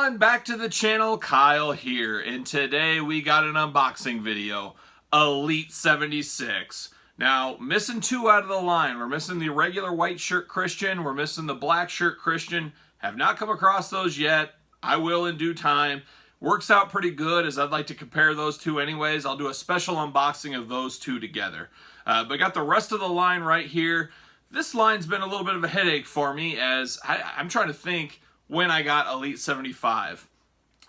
everyone, back to the channel. Kyle here, and today we got an unboxing video. Elite 76. Now, missing two out of the line. We're missing the regular white shirt Christian. We're missing the black shirt Christian. Have not come across those yet. I will in due time. Works out pretty good, as I'd like to compare those two anyways. I'll do a special unboxing of those two together. But got the rest of the line right here. This line's been a little bit of a headache for me, as I'm trying to think when I got Elite 75.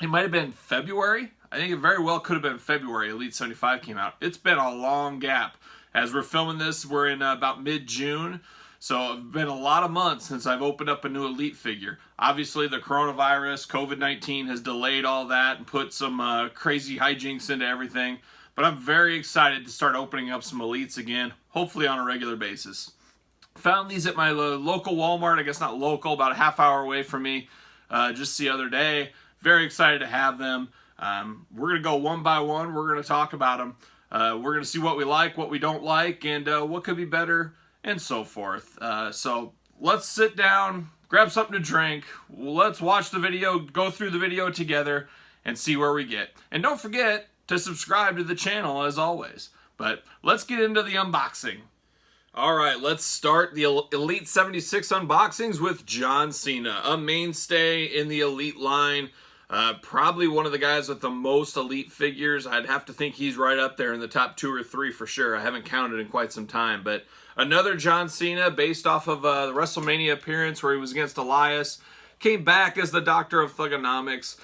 It might have been February. I think it very well could have been February Elite 75 came out. It's been a long gap. As we're filming this, we're in about mid-June. So it's been a lot of months since I've opened up a new Elite figure. Obviously, the coronavirus, COVID-19 has delayed all that and put some crazy hijinks into everything. But I'm very excited to start opening up some Elites again, hopefully on a regular basis. Found these at my local Walmart. I guess not local, about a half hour away from me, just the other day. Very excited to have them. We're going to go one by one. We're going to talk about them. We're going to see what we like, what we don't like, and what could be better, and so forth. So let's sit down, grab something to drink. Let's watch the video, go through the video together, and see where we get. And don't forget to subscribe to the channel as always. But let's get into the unboxing. Alright, let's start the Elite 76 unboxings with John Cena, a mainstay in the Elite line. Probably one of the guys with the most Elite figures. I'd have to think he's right up there in the top 2 or 3 for sure. I haven't counted in quite some time. But another John Cena based off of the WrestleMania appearance where he was against Elias. Came back as the Doctor of Thugonomics.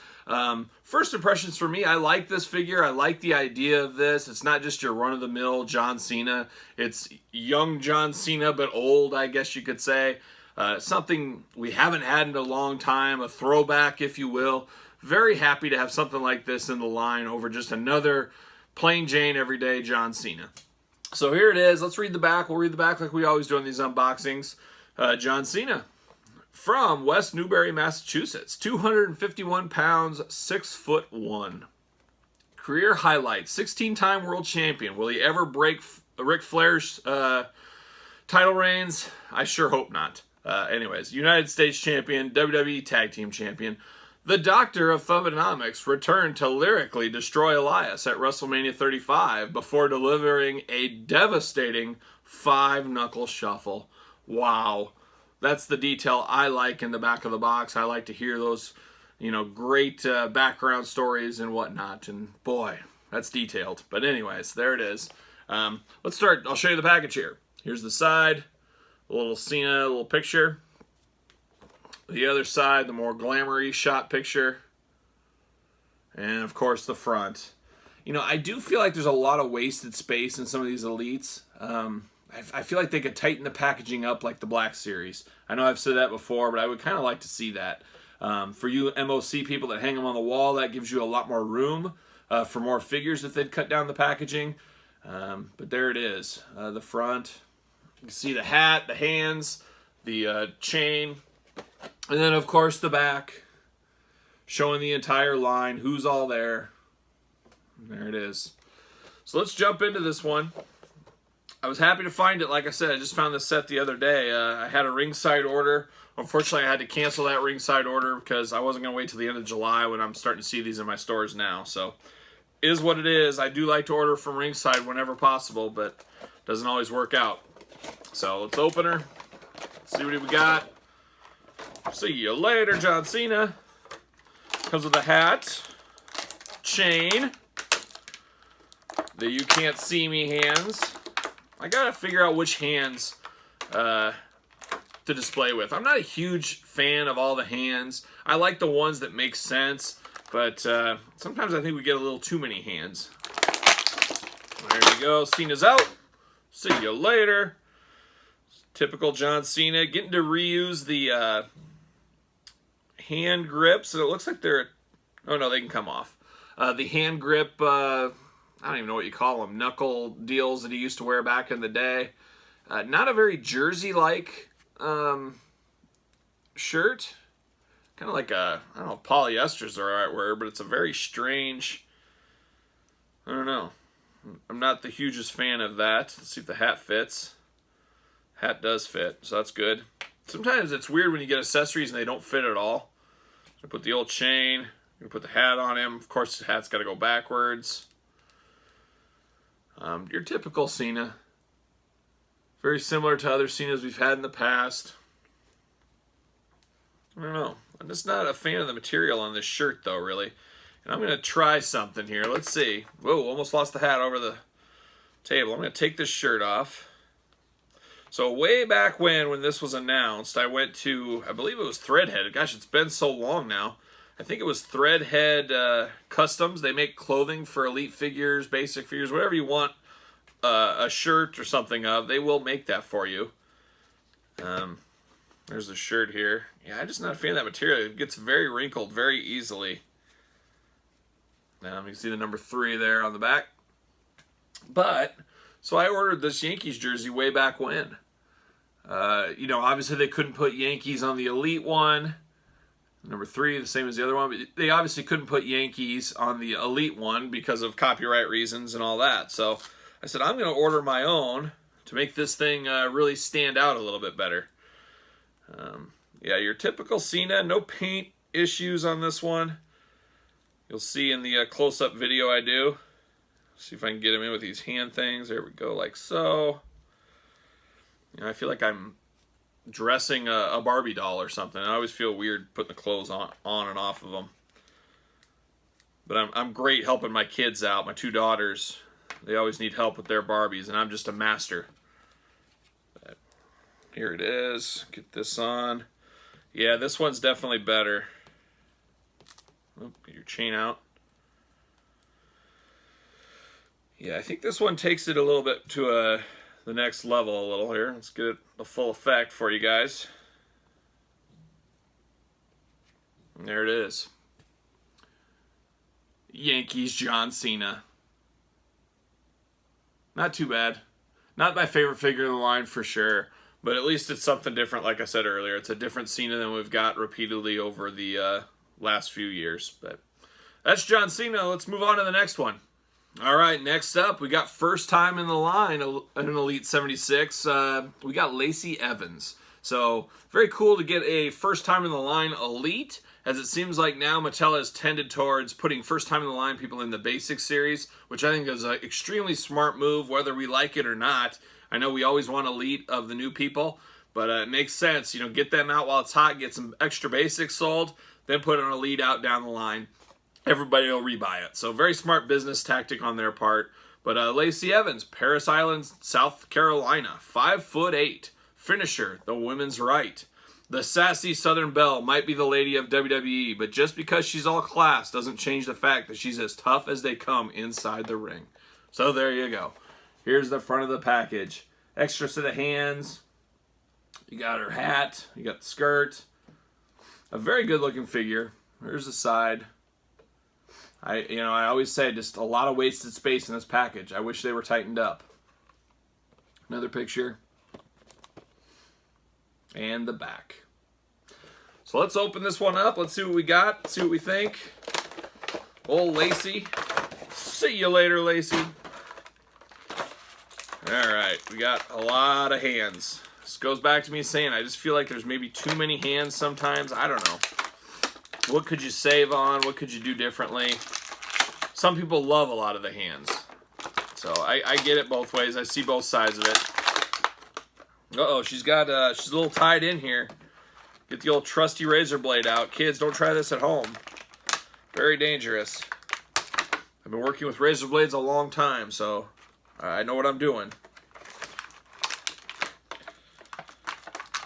First impressions for me, I like this figure. I like the idea of this. It's not just your run-of-the-mill John Cena. It's young John Cena, but old, I guess you could say. Something we haven't had in a long time, a throwback, if you will. Very happy to have something like this in the line over just another plain Jane everyday John Cena. So here it is. Let's read the back. We'll read the back like we always do in these unboxings. John Cena. From West Newbury, Massachusetts, 251 pounds, 6'1". Career highlights: 16-time world champion. Will he ever break Ric Flair's title reigns? I sure hope not. Anyways, United States champion, WWE Tag Team champion. The Doctor of Thugonomics returned to lyrically destroy Elias at WrestleMania 35 before delivering a devastating 5-knuckle shuffle. Wow. That's the detail I like in the back of the box. I like to hear those, great background stories and whatnot. And boy, that's detailed. But anyways, there it is. Let's start. I'll show you the package here. Here's the side, a little Cena, a little picture. The other side, the more glamour-y shot picture. And of course, the front. I do feel like there's a lot of wasted space in some of these Elites. I feel like they could tighten the packaging up like the Black Series. I know I've said that before, but I would kind of like to see that. For you MOC people that hang them on the wall, that gives you a lot more room for more figures if they'd cut down the packaging. But there it is, the front. You can see the hat, the hands, the chain, and then of course the back, showing the entire line, who's all there. And there it is. So let's jump into this one. I was happy to find it. Like I said, I just found this set the other day. I had a ringside order. Unfortunately, I had to cancel that ringside order because I wasn't going to wait till the end of July when I'm starting to see these in my stores now. So, it is what it is. I do like to order from ringside whenever possible, but it doesn't always work out. So, let's open her. See what we got. See you later, John Cena. Comes with a hat, chain, the You Can't See Me hands. I gotta figure out which hands to display with. I'm not a huge fan of all the hands. I like the ones that make sense, but sometimes I think we get a little too many hands. There we go. Cena's out. See you later. Typical John Cena. Getting to reuse the hand grips. And it looks like they're... Oh, no, they can come off. The hand grip... I don't even know what you call them, knuckle deals that he used to wear back in the day. Not a very jersey-like shirt. Kind of like a, I don't know if polyester's the right word, but it's a very strange, I don't know. I'm not the hugest fan of that. Let's see if the hat fits. Hat does fit, so that's good. Sometimes it's weird when you get accessories and they don't fit at all. I put the old chain. I'm gonna put the hat on him. Of course, the hat's got to go backwards. Your typical Cena. Very similar to other Cenas we've had in the past. I don't know. I'm just not a fan of the material on this shirt, though, really. And I'm going to try something here. Let's see. Whoa, almost lost the hat over the table. I'm going to take this shirt off. So way back when this was announced, I went to, I believe it was Threadhead. Gosh, it's been so long now. I think it was Threadhead Customs. They make clothing for Elite figures, basic figures, whatever you want a shirt or something of. They will make that for you. There's the shirt here. Yeah, I'm just not a fan of that material. It gets very wrinkled very easily. Now you can see the number 3 there on the back. But, so I ordered this Yankees jersey way back when. You know, obviously they couldn't put Yankees on the Elite one. Number 3, the same as the other one. But they obviously couldn't put Yankees on the Elite one because of copyright reasons and all that. So I said, I'm going to order my own to make this thing really stand out a little bit better. Yeah, your typical Cena, no paint issues on this one. You'll see in the close-up video I do. See if I can get him in with these hand things. There we go, like so. You know, I feel like I'm dressing a Barbie doll or something. I always feel weird putting the clothes on and off of them. But I'm great helping my kids out. My 2 daughters, they always need help with their Barbies, and I'm just a master. But here it is. Get this on. Yeah, this one's definitely better. Oh, get your chain out. Yeah, I think this one takes it a little bit to the next level a little here. Let's get it the full effect for you guys. And there it is. Yankees John Cena. Not too bad. Not my favorite figure in the line for sure. But at least it's something different, like I said earlier. It's a different Cena than we've got repeatedly over the last few years. But that's John Cena. Let's move on to the next one. All right, next up, we got first time in the line in Elite 76. We got Lacey Evans. So very cool to get a first time in the line Elite, as it seems like now Mattel has tended towards putting first time in the line people in the basic series, which I think is an extremely smart move, whether we like it or not. I know we always want Elite of the new people, but it makes sense. You know, get them out while it's hot, get some extra basics sold, then put an Elite out down the line. Everybody will rebuy it. So very smart business tactic on their part. But Lacey Evans, Paris Island, South Carolina, 5'8", finisher, the women's right. The sassy Southern Belle might be the lady of WWE, but just because she's all class doesn't change the fact that she's as tough as they come inside the ring. So there you go. Here's the front of the package. Extra set of hands. You got her hat. You got the skirt. A very good looking figure. Here's the side. I always say just a lot of wasted space in this package. I wish they were tightened up. Another picture. And the back. So let's open this one up. Let's see what we got. See what we think. Old Lacey. See you later, Lacey. Alright, we got a lot of hands. This goes back to me saying I just feel like there's maybe too many hands sometimes. I don't know. What could you save on? What could you do differently? Some people love a lot of the hands. So I get it both ways. I see both sides of it. Uh-oh, she's a little tied in here. Get the old trusty razor blade out. Kids, don't try this at home. Very dangerous. I've been working with razor blades a long time, so I know what I'm doing.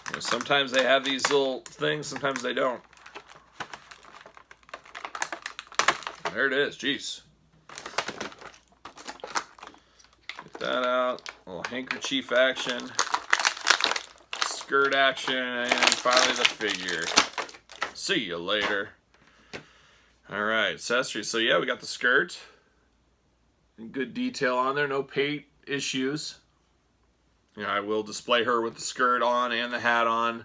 You know, sometimes they have these little things, sometimes they don't. There it is, jeez. Get that out. A little handkerchief action. Skirt action, and finally the figure. See you later. Alright, accessories. So yeah, we got the skirt. Good detail on there, no paint issues. You know, I will display her with the skirt on and the hat on.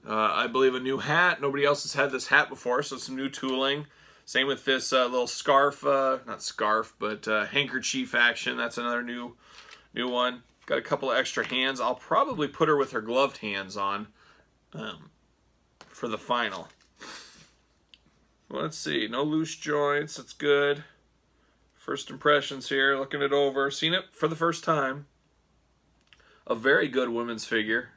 I believe a new hat. Nobody else has had this hat before, so some new tooling. Same with this little scarf, not scarf, but handkerchief action. That's another new one. Got a couple of extra hands. I'll probably put her with her gloved hands on for the final. Let's see. No loose joints. That's good. First impressions here. Looking it over. Seen it for the first time. A very good women's figure.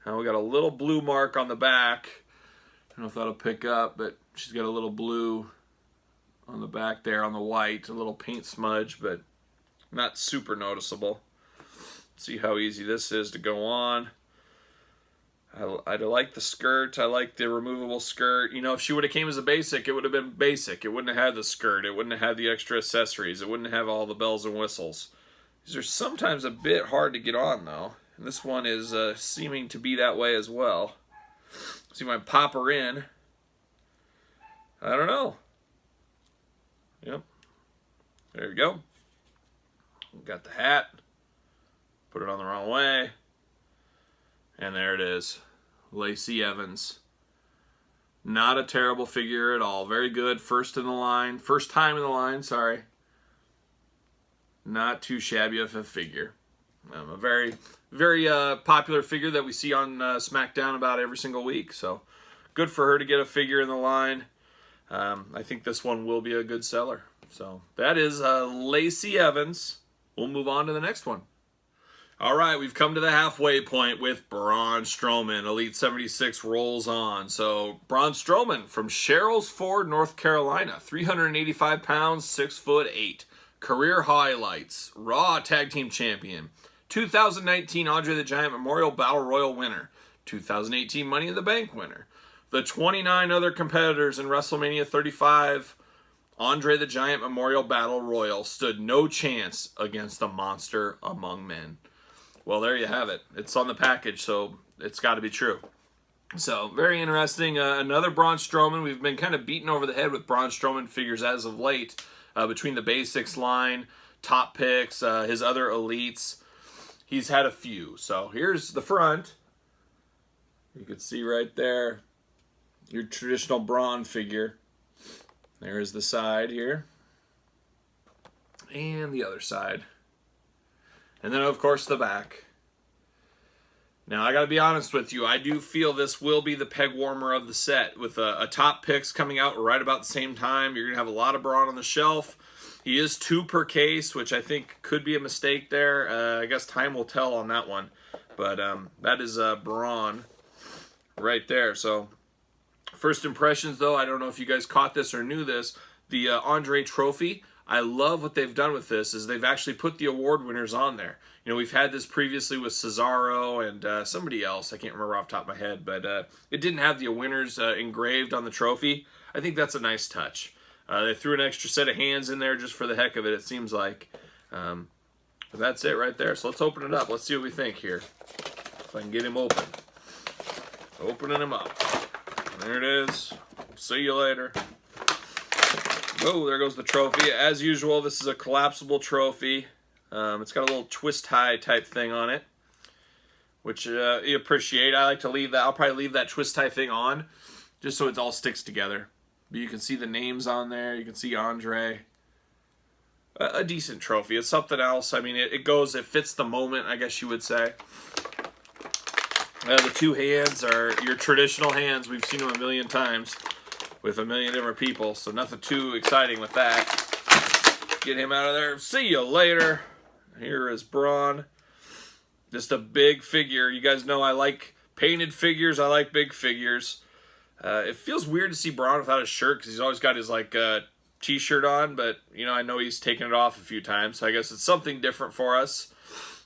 Now we got a little blue mark on the back. I don't know if that'll pick up, but she's got a little blue on the back there on the white. A little paint smudge, but not super noticeable. See how easy this is to go on. I like the skirt. I like the removable skirt. You know, if she would have came as a basic, it would have been basic. It wouldn't have had the skirt. It wouldn't have had the extra accessories. It wouldn't have all the bells and whistles. These are sometimes a bit hard to get on, though. And this one is seeming to be that way as well. See if I pop her in. I don't know. Yep. There we go. Got the hat. Put it on the wrong way. And there it is. Lacey Evans. Not a terrible figure at all. Very good. First in the line. First time in the line, sorry. Not too shabby of a figure. A very, very popular figure that we see on SmackDown about every single week. So good for her to get a figure in the line. I think this one will be a good seller. So that is Lacey Evans. We'll move on to the next one. All right, we've come to the halfway point with Braun Strowman. Elite 76 rolls on. So Braun Strowman from Sherrills Ford, North Carolina. 385 pounds, 6'8". Career highlights. Raw Tag Team Champion. 2019 Andre the Giant Memorial Battle Royal winner. 2018 Money in the Bank winner. The 29 other competitors in WrestleMania 35 Andre the Giant Memorial Battle Royal stood no chance against the monster among men. Well, there you have it. It's on the package, so it's got to be true. So, very interesting. Another Braun Strowman. We've been kind of beaten over the head with Braun Strowman figures as of late. Between the basics line, top picks, his other elites. He's had a few. So, here's the front. You can see right there your traditional Braun figure. There's the side here. And the other side. And then, of course, the back. Now, I got to be honest with you. I do feel this will be the peg warmer of the set. With a top picks coming out right about the same time. You're going to have a lot of Braun on the shelf. He is 2 per case, which I think could be a mistake there. I guess time will tell on that one. But that is Braun right there. So, first impressions, though, I don't know if you guys caught this or knew this. The Andre Trophy. I love what they've done with this is they've actually put the award winners on there. You know, we've had this previously with Cesaro and somebody else. I can't remember off the top of my head, but it didn't have the winners engraved on the trophy. I think that's a nice touch. They threw an extra set of hands in there just for the heck of it, it seems like. But that's it right there. So let's open it up. Let's see what we think here. If I can get him open. Opening him up. There it is. See you later. Oh, there goes the trophy. As usual, this is a collapsible trophy. It's got a little twist tie type thing on it, which you appreciate. I like to leave that. I'll probably leave that twist tie thing on just so it all sticks together. But you can see the names on there. You can see Andre. A decent trophy. It's something else. I mean, it fits the moment, I guess you would say. The 2 hands are your traditional hands. We've seen them a million times with a million different people, so nothing too exciting with that. Get him out of there. See you later. Here is Braun. Just a big figure. You guys know I like painted figures. I like big figures. It feels weird to see Braun without his shirt because he's always got his t-shirt on, but you know I know he's taken it off a few times, so I guess it's something different for us.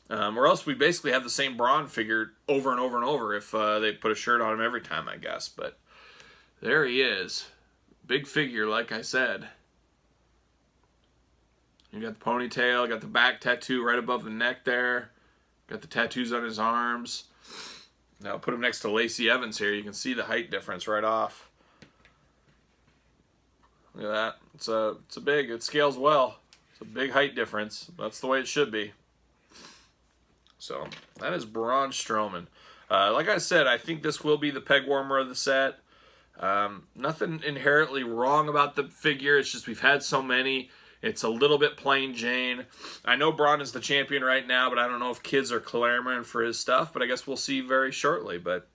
Or else we basically have the same Braun figure over and over and over if they put a shirt on him every time, I guess. But there he is. Big figure, like I said. You got the ponytail, got the back tattoo right above the neck there. Got the tattoos on his arms. Now I'll put him next to Lacey Evans here. You can see the height difference right off. Look at that. It scales well. It's a big height difference. That's the way it should be. So, that is Braun Strowman. Like I said, I think this will be the peg warmer of the set. Nothing inherently wrong about the figure. It's just we've had so many. It's a little bit plain Jane. I know Braun is the champion right now, but I don't know if kids are clamoring for his stuff. But I guess we'll see very shortly. But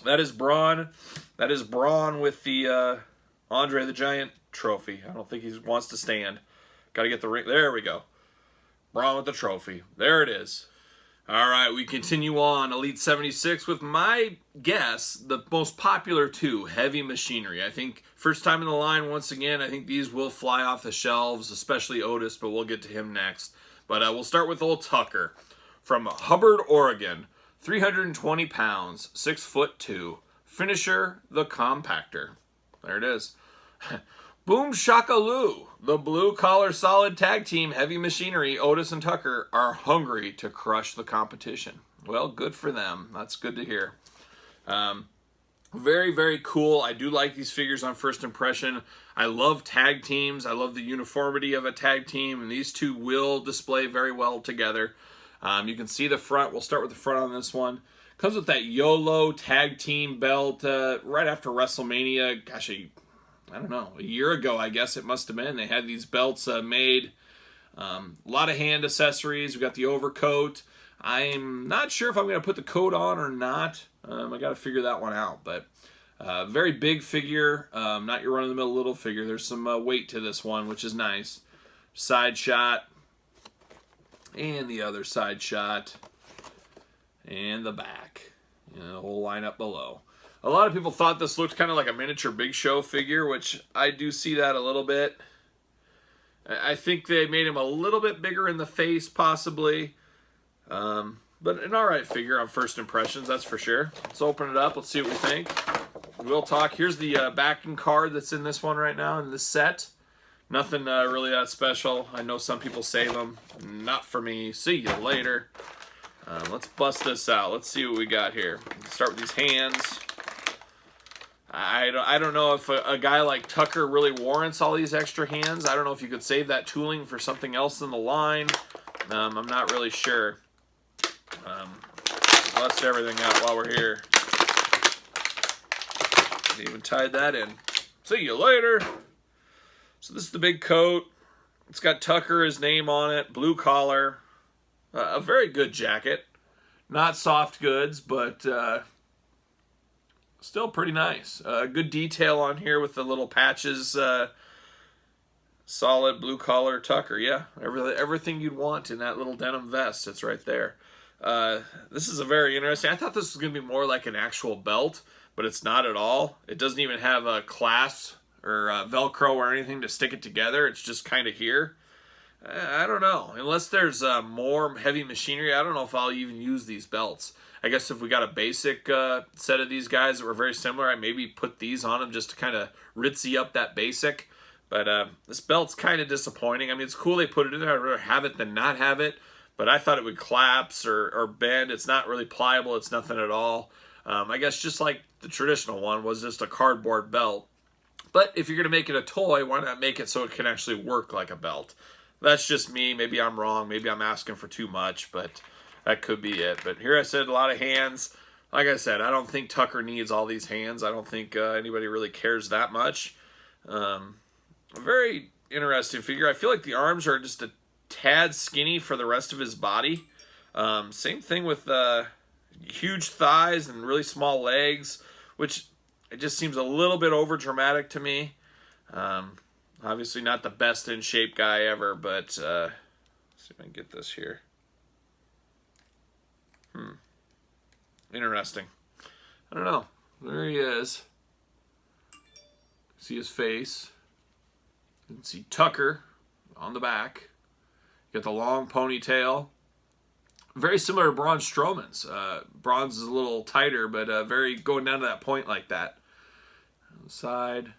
that is Braun. That is Braun with the Andre the Giant trophy. I don't think he wants to stand. Got to get the ring. There we go. Braun with the trophy. There it is. All right, we continue on. Elite 76 with my guess, the most popular two, Heavy Machinery. I think first time in the line once again. I think these will fly off the shelves, especially Otis, but we'll get to him next. But we'll start with old Tucker from Hubbard, Oregon. 320 pounds, 6'2". Finisher, the Compactor. There it is. Boom Shakaloo, the blue-collar solid tag team, Heavy Machinery, Otis and Tucker, are hungry to crush the competition. Well, good for them. That's good to hear. Very, very cool. I do like these figures on first impression. I love tag teams. I love the uniformity of a tag team, and these two will display very well together. You can see the front. We'll start with the front on this one. Comes with that YOLO tag team belt right after WrestleMania. Gosh, I don't know, a year ago, I guess it must have been. They had these belts made. A lot of hand accessories. We got the overcoat. I'm not sure if I'm going to put the coat on or not. I got to figure that one out. But very big figure, not your run-of-the-mill little figure. There's some weight to this one, which is nice. Side shot. And the other side shot. And the back. The whole lineup below. A lot of people thought this looked kind of like a miniature Big Show figure, which I do see that a little bit. I think they made him a little bit bigger in the face, possibly. But an alright figure on first impressions, that's for sure. Let's open it up. Let's see what we think. We'll talk. Here's the backing card that's in this one right now, in this set. Nothing really that special. I know some people save them. Not for me. See you later. Let's bust this out. Let's see what we got here. Let's start with these hands. I don't know if a guy like Tucker really warrants all these extra hands. I don't know if you could save that tooling for something else in the line. I'm not really sure. Bust everything out while we're here. Even tied that in. See you later. So this is the big coat. It's got Tucker, his name on it, blue collar. A very good jacket. Not soft goods, but still pretty nice. Good detail on here with the little patches. Solid blue collar Tucker. Yeah, everything you'd want in that little denim vest. It's right there. This is a very interesting. I thought this was going to be more like an actual belt, but it's not at all. It doesn't even have a clasp or Velcro or anything to stick it together. It's just kind of here. I don't know. Unless there's more Heavy Machinery, I don't know if I'll even use these belts. I guess if we got a basic set of these guys that were very similar, I maybe put these on them just to kind of ritzy up that basic. But this belt's kind of disappointing. I mean, it's cool they put it in there. I'd rather have it than not have it. But I thought it would collapse or bend. It's not really pliable. It's nothing at all. I guess just like the traditional one was just a cardboard belt. But if you're going to make it a toy, why not make it so it can actually work like a belt? That's just me. Maybe I'm wrong. Maybe I'm asking for too much, but that could be it. But here I said a lot of hands. Like I said, I don't think Tucker needs all these hands. I don't think anybody really cares that much. A very interesting figure. I feel like the arms are just a tad skinny for the rest of his body. Same thing with huge thighs and really small legs, which it just seems a little bit over dramatic to me. Obviously not the best in shape guy ever, but let's see if I can get this here. Interesting. I don't know. There he is. See his face. You can see Tucker on the back. You got the long ponytail. Very similar to Braun Strowman's. Braun's is a little tighter, but very going down to that point like that. On the side.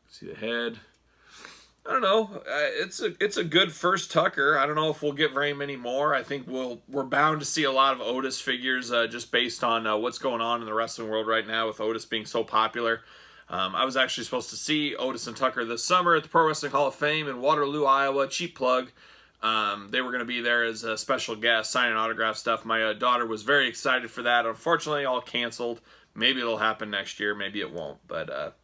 See the head. I don't know. It's a good first Tucker. I don't know if we'll get very many more. I think we're bound to see a lot of Otis figures just based on what's going on in the wrestling world right now with Otis being so popular. I was actually supposed to see Otis and Tucker this summer at the Pro Wrestling Hall of Fame in Waterloo, Iowa. Cheap plug. They were going to be there as a special guest, signing autograph stuff. My daughter was very excited for that. Unfortunately, all canceled. Maybe it'll happen next year. Maybe it won't. But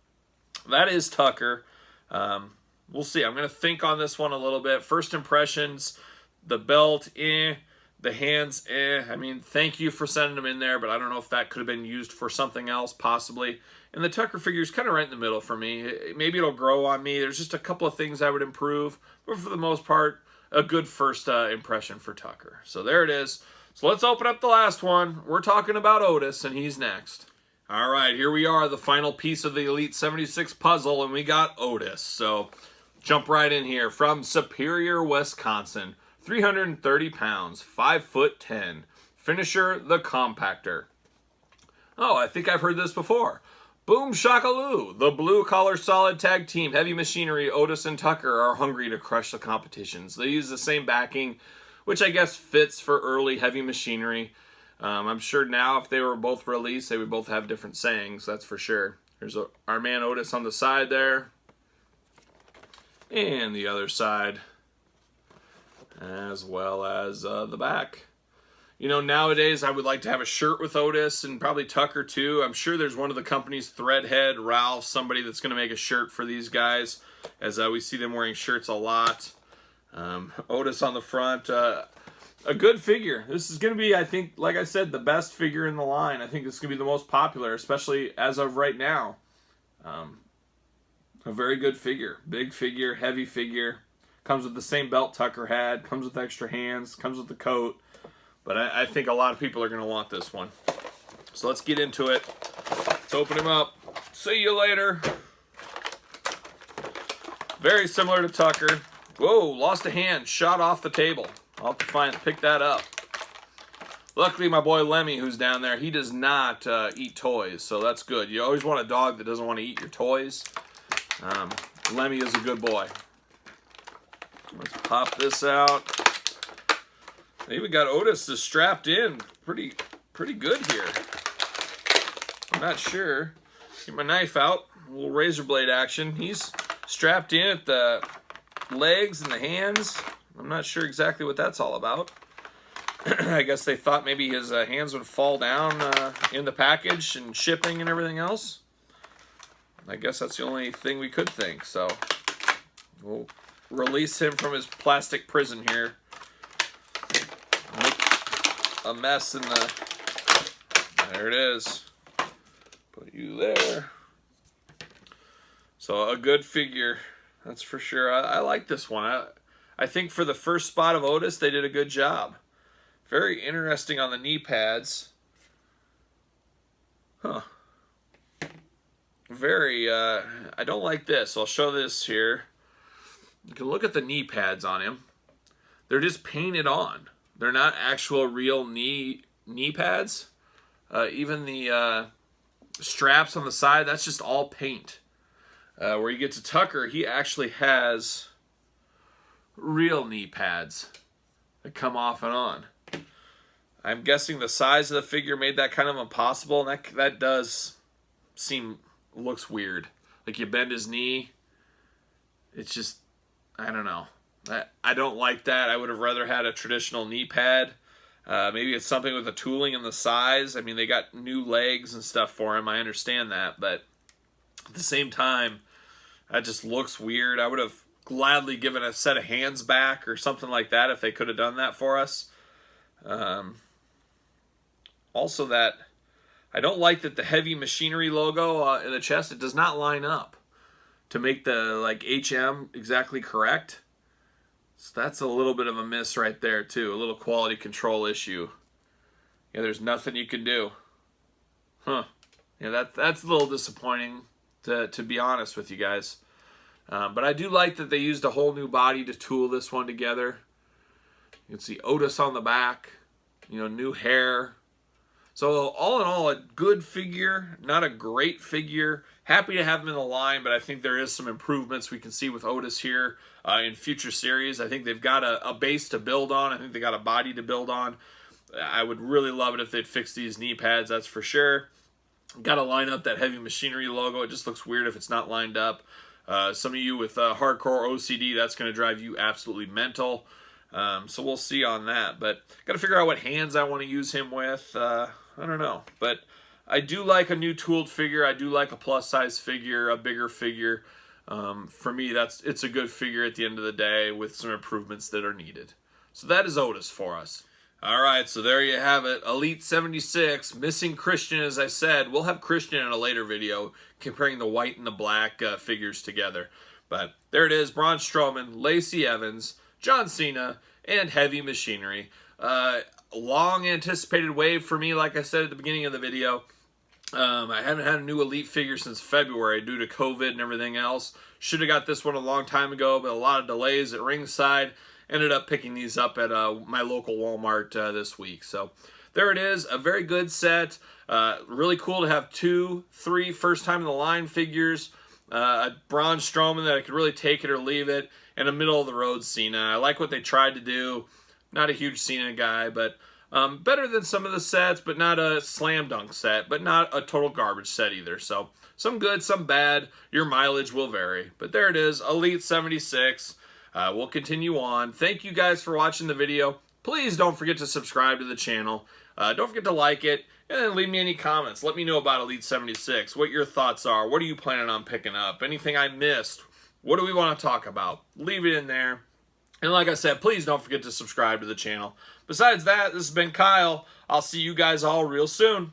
that is Tucker. We'll see. I'm going to think on this one a little bit. First impressions, the belt, The hands, I mean, thank you for sending them in there, but I don't know if that could have been used for something else, possibly. And the Tucker figure is kind of right in the middle for me. Maybe it'll grow on me. There's just a couple of things I would improve, but for the most part, a good first impression for Tucker. So there it is. So let's open up the last one. We're talking about Otis, and he's next. All right, here we are, the final piece of the Elite 76 puzzle, and we got Otis. So jump right in here. From Superior, Wisconsin, 330 pounds, 5'10". Finisher, the Compactor. Oh, I think I've heard this before. Boom Shakaloo, the blue-collar solid tag team, Heavy Machinery, Otis and Tucker are hungry to crush the competitions. They use the same backing, which I guess fits for early Heavy Machinery. I'm sure now if they were both released, they would both have different sayings, that's for sure. There's our man Otis on the side there. And the other side, as well as the back. You know, nowadays I would like to have a shirt with Otis and probably Tucker too. I'm sure there's one of the companies, Threadhead, Ralph, somebody that's going to make a shirt for these guys, as we see them wearing shirts a lot. Otis on the front. A good figure. This is going to be, I think, like I said, the best figure in the line. I think this is going to be the most popular, especially as of right now. A very good figure. Big figure, heavy figure. Comes with the same belt Tucker had. Comes with extra hands. Comes with the coat. But I think a lot of people are going to want this one. So let's get into it. Let's open him up. See you later. Very similar to Tucker. Whoa, lost a hand. Shot off the table. I'll have to pick that up. Luckily, my boy Lemmy, who's down there, he does not eat toys, so that's good. You always want a dog that doesn't want to eat your toys. Lemmy is a good boy. Let's pop this out. They even got Otis strapped in pretty good here. I'm not sure. Get my knife out. A little razor blade action. He's strapped in at the legs and the hands. I'm not sure exactly what that's all about. I guess they thought maybe his hands would fall down in the package and shipping and everything else. I guess that's the only thing we could think. So we'll release him from his plastic prison here. Make a mess in the... There it is. Put you there. So a good figure, that's for sure. I like this one. I think for the first spot of Otis, they did a good job. Very interesting on the knee pads. Huh. Very, I don't like this. I'll show this here. You can look at the knee pads on him. They're just painted on. They're not actual real knee pads. Even the straps on the side, that's just all paint. Where you get to Tucker, he actually has real knee pads that come off and on. I'm guessing the size of the figure made that kind of impossible, and that does looks weird. Like you bend his knee, it's just, I don't know. I don't like that. I would have rather had a traditional knee pad. Maybe it's something with the tooling and the size. I mean, they got new legs and stuff for him. I understand that, but at the same time, that just looks weird. I would have gladly given a set of hands back or something like that if they could have done that for us. Also, that I don't like that the Heavy Machinery logo in the chest, it does not line up to make the HM exactly correct. So that's a little bit of a miss right there too. A little quality control issue. Yeah, there's nothing you can do. Huh. Yeah, that's a little disappointing to be honest with you guys. But I do like that they used a whole new body to tool this one together. You can see Otis on the back. You know, new hair. So all in all, a good figure, not a great figure. Happy to have him in the line, but I think there is some improvements we can see with Otis here in future series. I think they've got a base to build on. I think they got a body to build on. I would really love it if they'd fix these knee pads, that's for sure. Got to line up that Heavy Machinery logo. It just looks weird if it's not lined up. Some of you with hardcore OCD, that's going to drive you absolutely mental. So we'll see on that. But got to figure out what hands I want to use him with. I don't know. But I do like a new tooled figure. I do like a plus size figure, a bigger figure. For me, it's a good figure at the end of the day with some improvements that are needed. So that is Otis for us. All right, so there you have it. Elite 76, missing Christian, as I said. We'll have Christian in a later video comparing the white and the black figures together. But there it is, Braun Strowman, Lacey Evans, John Cena, and Heavy Machinery. Long anticipated wave for me, like I said at the beginning of the video. I haven't had a new Elite figure since February due to COVID and everything else. Should have got this one a long time ago, but a lot of delays at ringside. Ended up picking these up at my local Walmart this week. So there it is, a very good set. Really cool to have 2, 3 first time in the line figures. A Braun Strowman that I could really take it or leave it. And a middle of the road Cena. I like what they tried to do. Not a huge Cena guy, but better than some of the sets, but not a slam dunk set, but not a total garbage set either. So some good, some bad. Your mileage will vary. But there it is, Elite 76. We'll continue on. Thank you guys for watching the video. Please don't forget to subscribe to the channel. Don't forget to like it. And then leave me any comments. Let me know about Elite 76. What your thoughts are. What are you planning on picking up? Anything I missed? What do we want to talk about? Leave it in there. And like I said, please don't forget to subscribe to the channel. Besides that, this has been Kyle. I'll see you guys all real soon.